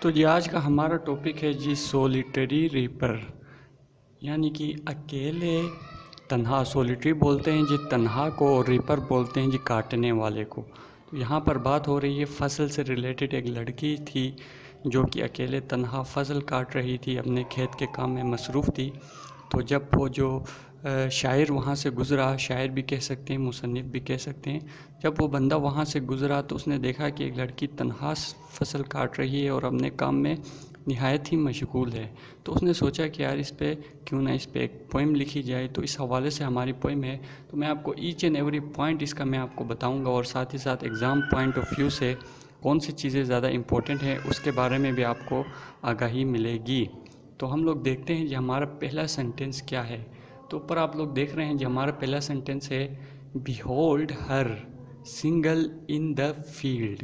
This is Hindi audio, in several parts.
तो जी आज का हमारा टॉपिक है जी सोलिटरी रीपर, यानी कि अकेले तन्हा। सोलिटरी बोलते हैं जी तन्हा को, और रीपर बोलते हैं जी काटने वाले को। तो यहाँ पर बात हो रही है फसल से रिलेटेड। एक लड़की थी जो कि अकेले तन्हा फसल काट रही थी, अपने खेत के काम में मसरूफ़ थी। तो जब वो जो शायर वहाँ से गुज़रा, शायर भी कह सकते हैं, मुसन्निफ़ भी कह सकते हैं, जब वो बंदा वहाँ से गुज़रा तो उसने देखा कि एक लड़की तन्हा फसल काट रही है और अपने काम में निहायत ही मशगूल है। तो उसने सोचा कि यार इस पे क्यों ना इस पे एक पोइम लिखी जाए। तो इस हवाले से हमारी पोइम है। तो मैं आपको ईच एंड एवरी पॉइंट इसका मैं आपको बताऊंगा, और साथ ही साथ एग्ज़ाम पॉइंट ऑफ व्यू से कौन सी चीज़ें ज़्यादा इम्पोर्टेंट हैं उसके बारे में भी आपको आगाही मिलेगी। तो हम लोग देखते हैं जी हमारा पहला सेंटेंस क्या है। तो ऊपर आप लोग देख रहे हैं जी हमारा पहला सेंटेंस है behold her single in the field.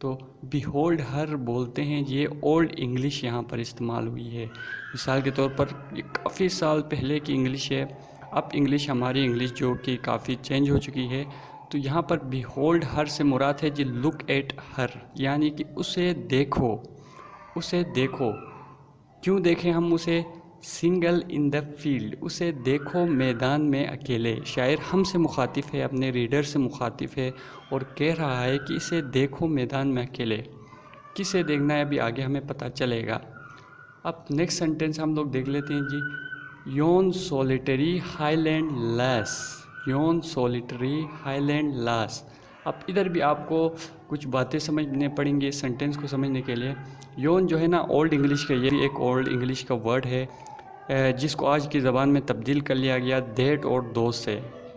तो बिहोल्ड हर बोलते हैं, ये ओल्ड इंग्लिश यहाँ पर इस्तेमाल हुई है। मिसाल के तौर पर ये काफ़ी साल पहले की इंग्लिश है। अब इंग्लिश हमारी इंग्लिश जो कि काफ़ी चेंज हो चुकी है। तो यहाँ पर बिहोल्ड हर से मुराद है जी लुक एट हर, यानी कि उसे देखो, उसे देखो। क्यों देखें हम उसे? सिंगल इन द फील्ड, उसे देखो मैदान में अकेले। शायर हमसे मुखातिब है, अपने रीडर से मुखातिब है और कह रहा है कि इसे देखो मैदान में अकेले। किसे देखना है अभी आगे हमें पता चलेगा। अब नेक्स्ट सेंटेंस हम लोग देख लेते हैं जी योन सोलिटरी हाईलैंड लास। योन सोलिटरी हाईलैंड लास। अब इधर भी आपको कुछ बातें समझने पड़ेंगी इस सेंटेंस को समझने के लिए। योन जो है ना ओल्ड इंग्लिश का, ये भी एक ओल्ड इंग्लिश का वर्ड है जिसको आज की ज़बान में तब्दील कर लिया गया देट और दोस्त से।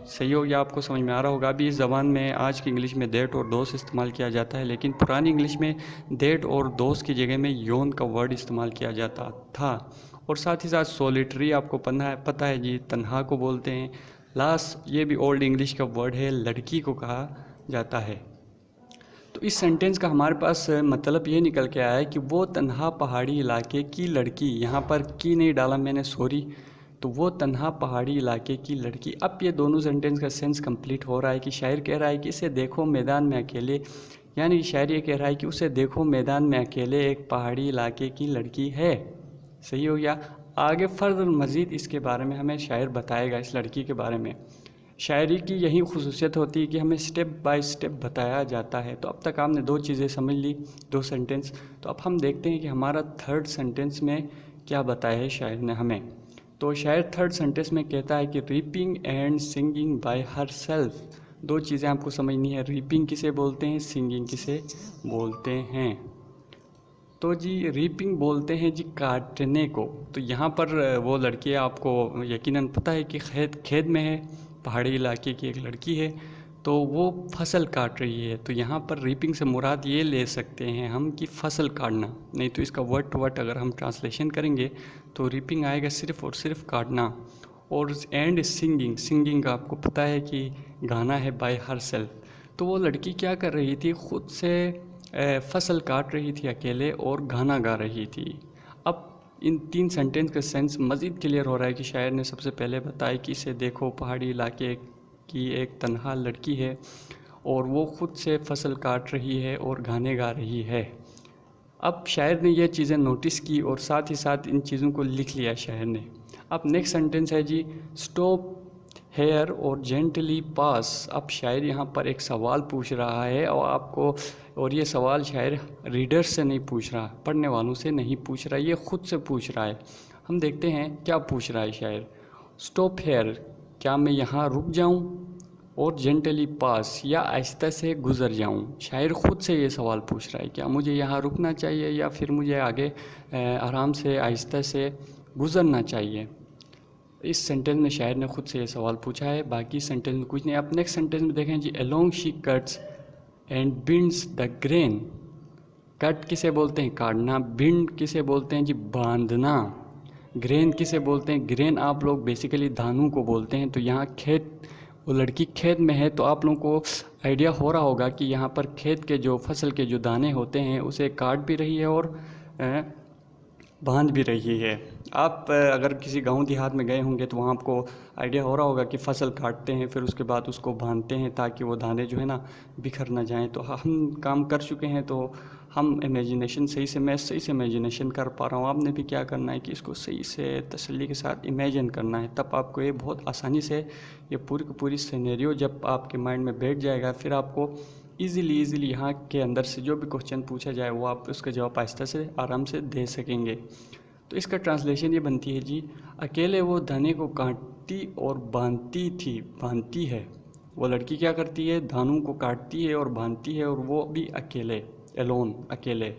सही हो गया, आपको समझ में आ रहा होगा। अभी इस ज़बान में आज की इंग्लिश में देट और दोस्त इस्तेमाल किया जाता है, लेकिन पुरानी इंग्लिश में देट और दोस्त की जगह में योन का वर्ड इस्तेमाल किया जाता था। और साथ ही साथ सोलिटरी आपको पता है जी तन्हा को बोलते हैं। लास ये भी ओल्ड इंग्लिश का वर्ड है, लड़की को कहा जाता है। तो इस सेंटेंस का हमारे पास मतलब ये निकल के आया है कि वो तन्हा पहाड़ी इलाके की लड़की, यहाँ पर की नहीं डाला मैंने, सॉरी। तो वो तन्हा पहाड़ी इलाके की लड़की। अब ये दोनों सेंटेंस का सेंस कंप्लीट हो रहा है कि शायर कह रहा है कि इसे देखो मैदान में अकेले, यानी शायर ये कह रहा है कि उसे देखो मैदान में अकेले एक पहाड़ी इलाके की लड़की है। सही हो गया। आगे फर्दर मज़ीद इसके बारे में हमें शायर बताएगा, इस लड़की के बारे में। शायरी की यही खुसूसियत होती है कि हमें स्टेप बाय स्टेप बताया जाता है। तो अब तक आपने दो चीज़ें समझ ली, दो सेंटेंस। तो अब हम देखते हैं कि हमारा थर्ड सेंटेंस में क्या बताया है शायर ने हमें। तो शायर थर्ड सेंटेंस में कहता है कि reaping and singing bye her self. दो चीज़ें आपको समझनी है, रीपिंग किसे बोलते हैं, सिंगिंग किसे बोलते हैं। तो जी रीपिंग बोलते हैं जी काटने को। तो यहाँ पर वो लड़की है, आपको यकीनन पता है कि खेत में है, पहाड़ी इलाके की एक लड़की है, तो वो फसल काट रही है। तो यहाँ पर रीपिंग से मुराद ये ले सकते हैं हम कि फसल काटना, नहीं तो इसका वर्ड टू वर्ड अगर हम ट्रांसलेशन करेंगे तो रीपिंग आएगा सिर्फ़ और सिर्फ काटना। और एंड सिंगिंग, सिंगिंग आपको पता है कि गाना है बाय हर सेल्फ। तो वो लड़की क्या कर रही थी, ख़ुद से फसल काट रही थी अकेले और गाना गा रही थी। अब इन तीन सेंटेंस का सेंस मज़ीद क्लियर हो रहा है कि शायर ने सबसे पहले बताया कि इसे देखो पहाड़ी इलाके की एक तन्हा लड़की है और वो ख़ुद से फसल काट रही है और गाने गा रही है। अब शायर ने ये चीज़ें नोटिस की और साथ ही साथ इन चीज़ों को लिख लिया शायर ने। अब नेक्स्ट सेंटेंस है जी स्टॉप हेयर और जेंटली पास। अब शायर यहाँ पर एक सवाल पूछ रहा है और ये सवाल शायर रीडर्स से नहीं पूछ रहा, पढ़ने वालों से नहीं पूछ रहा, ये ख़ुद से पूछ रहा है। हम देखते हैं क्या पूछ रहा है शायर। स्टॉप हेयर, क्या मैं यहाँ रुक जाऊँ, और जेंटली पास, या आहिस्ता से गुज़र जाऊँ। शायर ख़ुद से ये सवाल पूछ रहा है, क्या मुझे यहाँ रुकना चाहिए या फिर मुझे आगे आराम से आहिस्ता से गुज़रना चाहिए। इस सेंटेंस में शायर ने खुद से ये सवाल पूछा है, बाकी सेंटेंस में कुछ नहीं। आप नेक्स्ट सेंटेंस में देखें जी along she cuts and binds the grain. Cut किसे बोलते हैं, काटना। बिंड किसे बोलते हैं जी, बांधना। ग्रेन किसे बोलते हैं, ग्रेन आप लोग बेसिकली धानों को बोलते हैं। तो यहाँ खेत, वो लड़की खेत में है, तो आप लोगों को आइडिया हो रहा होगा कि यहाँ पर खेत के जो फसल के जो दाने होते हैं उसे काट भी रही है और बांध भी रही है। आप अगर किसी गांव देहात में गए होंगे तो वहाँ आपको आइडिया हो रहा होगा कि फसल काटते हैं, फिर उसके बाद उसको बांधते हैं ताकि वो दाने जो है ना बिखर ना जाएं। तो हम काम कर चुके हैं, तो हम इमेजिनेशन सही से, मैं सही से इमेजिनेशन कर पा रहा हूँ। आपने भी क्या करना है कि इसको सही से तसल्ली के साथ इमेजिन करना है, तब आपको ये बहुत आसानी से ये पूरी की पूरी सिनेरियो जब आपके माइंड में बैठ जाएगा, फिर आपको ईज़िली यहाँ के अंदर से जो भी क्वेश्चन पूछा जाए वो आप उसका जवाब आहिस्ता से आराम से दे सकेंगे। तो इसका ट्रांसलेशन ये बनती है जी, अकेले वो दाने को काटती और बांधती है। वो लड़की क्या करती है, धानों को काटती है और बांधती है, और वो भी अकेले, एलोन, अकेले।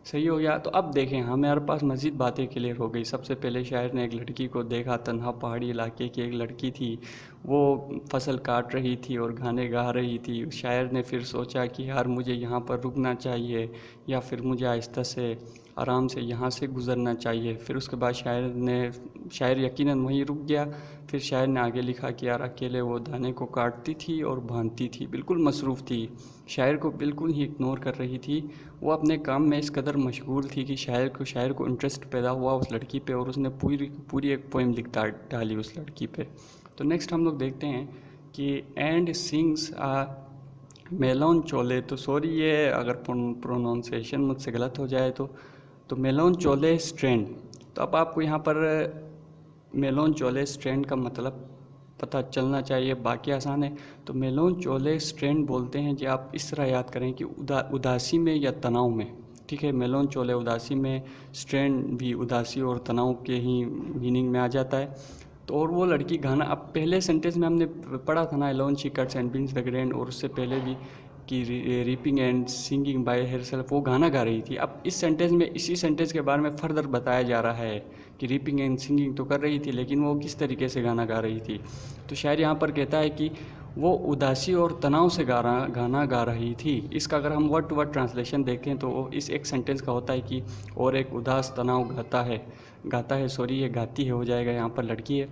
सही हो गया। तो अब देखें, हमारे पास मज़ीद बातें क्लियर हो गई। सबसे पहले शायर ने एक लड़की को देखा, तन्हा पहाड़ी इलाके की एक लड़की थी, वो फसल काट रही थी और गाने गा रही थी। शायर ने फिर सोचा कि यार मुझे यहाँ पर रुकना चाहिए, या फिर मुझे आहिस्ता से आराम से यहाँ से गुज़रना चाहिए। फिर उसके बाद शायर यकीनन वहीं रुक गया। फिर शायर ने आगे लिखा कि यार अकेले वो दाने को काटती थी और बांधती थी, बिल्कुल मसरूफ़ थी, शायर को बिल्कुल ही इग्नोर कर रही थी। वो अपने काम में इस कदर मशगूल थी कि शायर को इंटरेस्ट पैदा हुआ उस लड़की पे, और उसने पूरी एक पोएम लिख डाली उस लड़की पे। तो नेक्स्ट हम लोग देखते हैं कि एंड सिंग्स आ मेलोन चोले। तो सॉरी ये अगर प्रोनाउंसिएशन मुझसे गलत हो जाए तो मेलोन चोले स्ट्रैंड। तो अब आपको यहाँ पर मेलोन चोले स्ट्रैंड का मतलब पता चलना चाहिए, बाकी आसान है। तो मेलोन चोले स्ट्रैंड बोलते हैं जी, आप इस तरह याद करें कि उदासी में या तनाव में, ठीक है। मेलोन चोले उदासी में, स्ट्रैंड भी उदासी और तनाव के ही मीनिंग में आ जाता है। तो और वो लड़की गाना, अब पहले सेंटेंस में हमने पढ़ा था ना, alone she cuts and binds the grain, और उससे पहले भी कि reaping and singing by herself, वो गाना गा रही थी। अब इस सेंटेंस में, इसी सेंटेंस के बारे में फर्दर बताया जा रहा है कि रीपिंग एंड सिंगिंग तो कर रही थी, लेकिन वो किस तरीके से गाना गा रही थी। तो शायर यहाँ पर कहता है कि वो उदासी और तनाव से गाना गा रही थी। इसका अगर हम वर्ड टू वर्ड ट्रांसलेशन देखें तो इस एक सेंटेंस का होता है कि और एक उदास तनाव गाता है सॉरी, ये गाती है हो जाएगा, यहाँ पर लड़की है।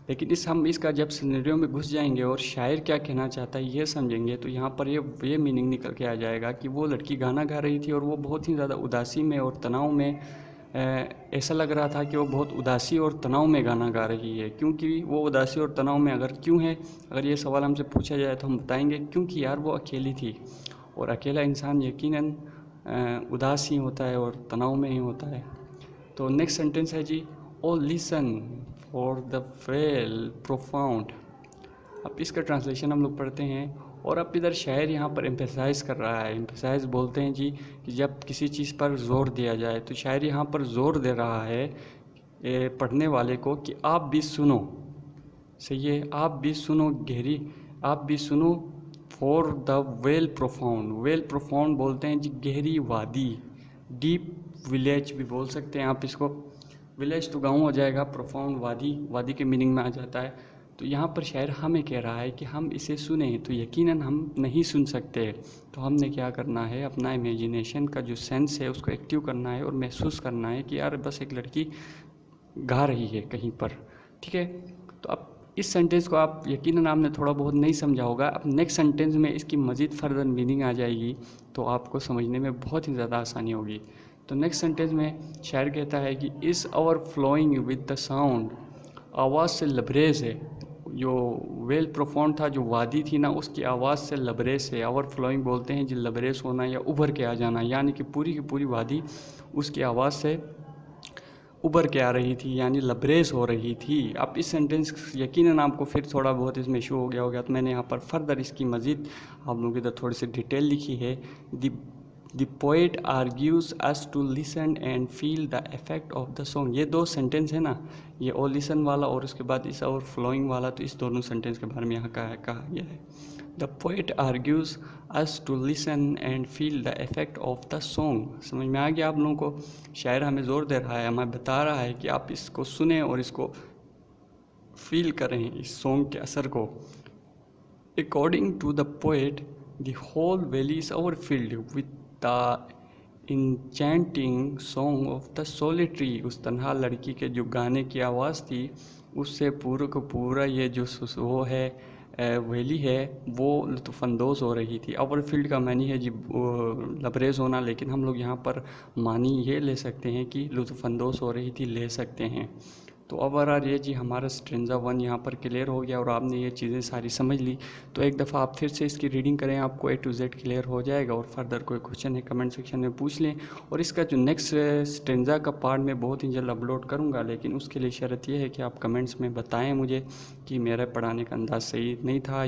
लेकिन हम इसका जब सिनेरियो में घुस जाएंगे और शायर क्या कहना चाहता है ये समझेंगे, तो यहाँ पर ये मीनिंग निकल के आ जाएगा कि वो लड़की गाना गा रही थी और वो बहुत ही ज़्यादा उदासी में और तनाव में, ऐसा लग रहा था कि वो बहुत उदासी और तनाव में गाना गा रही है। क्योंकि वो उदासी और तनाव में अगर क्यों है, अगर ये सवाल हमसे पूछा जाए तो हम बताएंगे क्योंकि यार वो अकेली थी, और अकेला इंसान यकीनन उदास ही होता है और तनाव में ही होता है। तो नेक्स्ट सेंटेंस है जी, oh listen for the vale profound. अब इसका ट्रांसलेशन हम लोग पढ़ते हैं, और अब इधर शायर यहाँ पर एम्फेसाइज़ कर रहा है। एम्फेसाइज़ बोलते हैं जी कि जब किसी चीज़ पर ज़ोर दिया जाए, तो शायर यहाँ पर ज़ोर दे रहा है पढ़ने वाले को कि आप भी सुनो, सही है, आप भी सुनो for the vale profound. Well profound बोलते हैं जी गहरी वादी, डीप विलेज भी बोल सकते हैं आप इसको। विलेज तो गाँव हो जाएगा, प्रोफाउंड वादी के मीनिंग में आ जाता है। तो यहाँ पर शायर हमें कह रहा है कि हम इसे सुने, तो यकीनन हम नहीं सुन सकते। तो हमने क्या करना है, अपना इमेजिनेशन का जो सेंस है उसको एक्टिव करना है और महसूस करना है कि यार बस एक लड़की गा रही है कहीं पर, ठीक है। तो अब इस सेंटेंस को आप यकीनन आपने थोड़ा बहुत नहीं समझा होगा। अब नेक्स्ट सेंटेंस में इसकी मज़ीद फर्दर मीनिंग आ जाएगी, तो आपको समझने में बहुत ही ज़्यादा आसानी होगी। तो नेक्स्ट सेंटेंस में शायर कहता है कि is our flowing with the sound, आवाज़ से लबरेज है। जो वेल प्रोफाउंड था, जो वादी थी ना, उसकी आवाज़ से लबरेज है। आवर फ्लोइंग बोलते हैं जी लबरेज होना या उभर के आ जाना, यानी कि पूरी की पूरी वादी उसकी आवाज़ से उभर के आ रही थी, यानी लबरेज हो रही थी। अब इस सेंटेंस यकीनन आपको फिर थोड़ा बहुत इसमें इशू हो गया होगा, तो मैंने यहाँ पर फर्दर इसकी मज़ीद आप लोगों की तरफ थोड़ी सी डिटेल लिखी है। The poet argues us to listen and feel the effect of the song। ये दो सेंटेंस है ना, ये ओ लिसन वाला और उसके बाद इस और फ्लोइंग वाला, तो इस दोनों सेंटेंस के बारे में यहाँ कहा गया है। The poet argues us to listen and feel the effect of the song। समझ में आ गया आप लोगों को? शायर हमें ज़ोर दे रहा है, हमें बता रहा है कि आप इसको सुने और इसको फील करें, इस सॉन्ग के असर को। According to the poet, the whole valley is overfilled with the enchanting song of the solitary. उस तन्हा लड़की के जो गाने की आवाज़ थी, उससे पूरा का पूरा ये जो वो है वैली है, वो लुत्फ़अंदोज़ हो रही थी। ओवरफील्ड का मानी है जी लबरेज होना, लेकिन हम लोग यहाँ पर मानी ये ले सकते हैं कि लुत्फ़अंदोज़ हो रही थी, ले सकते हैं। तो ओवरऑल ये जी हमारा स्ट्रेंजा 1 यहाँ पर क्लियर हो गया और आपने ये चीज़ें सारी समझ ली। तो एक दफ़ा आप फिर से इसकी रीडिंग करें, आपको A to Z क्लियर हो जाएगा। और फर्दर कोई क्वेश्चन है कमेंट सेक्शन में पूछ लें। और इसका जो नेक्स्ट स्ट्रेंजा का पार्ट मैं बहुत ही जल्द अपलोड करूँगा, लेकिन उसके लिए शर्त यह है कि आप कमेंट्स में बताएँ मुझे कि मेरा पढ़ाने का अंदाज़ सही नहीं था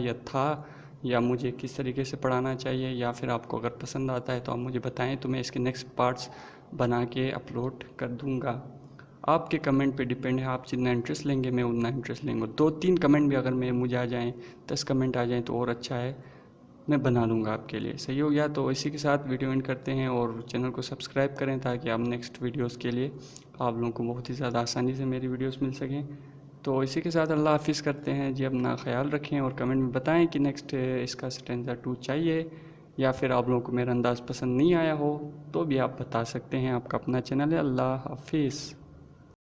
या मुझे किस तरीके से पढ़ाना चाहिए, या फिर आपको अगर पसंद आता है तो आप मुझे बताएं, तो मैं इसके नेक्स्ट पार्ट्स बना के अपलोड कर दूंगा। आपके कमेंट पे डिपेंड है, आप जितना इंटरेस्ट लेंगे मैं उतना इंटरेस्ट लेंगे। 2-3 कमेंट भी अगर मैं मुझे आ जाएँ, 10 कमेंट आ जाएँ तो और अच्छा है, मैं बना लूँगा आपके लिए। सही हो गया? तो इसी के साथ वीडियो एंड करते हैं और चैनल को सब्सक्राइब करें ताकि आप नेक्स्ट वीडियोज़ के लिए आप लोगों को बहुत ही ज़्यादा आसानी से मेरी वीडियोज़ मिल सकें। तो इसी के साथ अल्लाह हाफ़िज़ करते हैं जी। अपना ख्याल रखें और कमेंट में बताएं कि नेक्स्ट इसका स्टेंजा 2 चाहिए, या फिर आप लोगों को मेरा अंदाज़ पसंद नहीं आया हो तो भी आप बता सकते हैं। आपका अपना चैनल है। अल्लाह हाफ़िज़।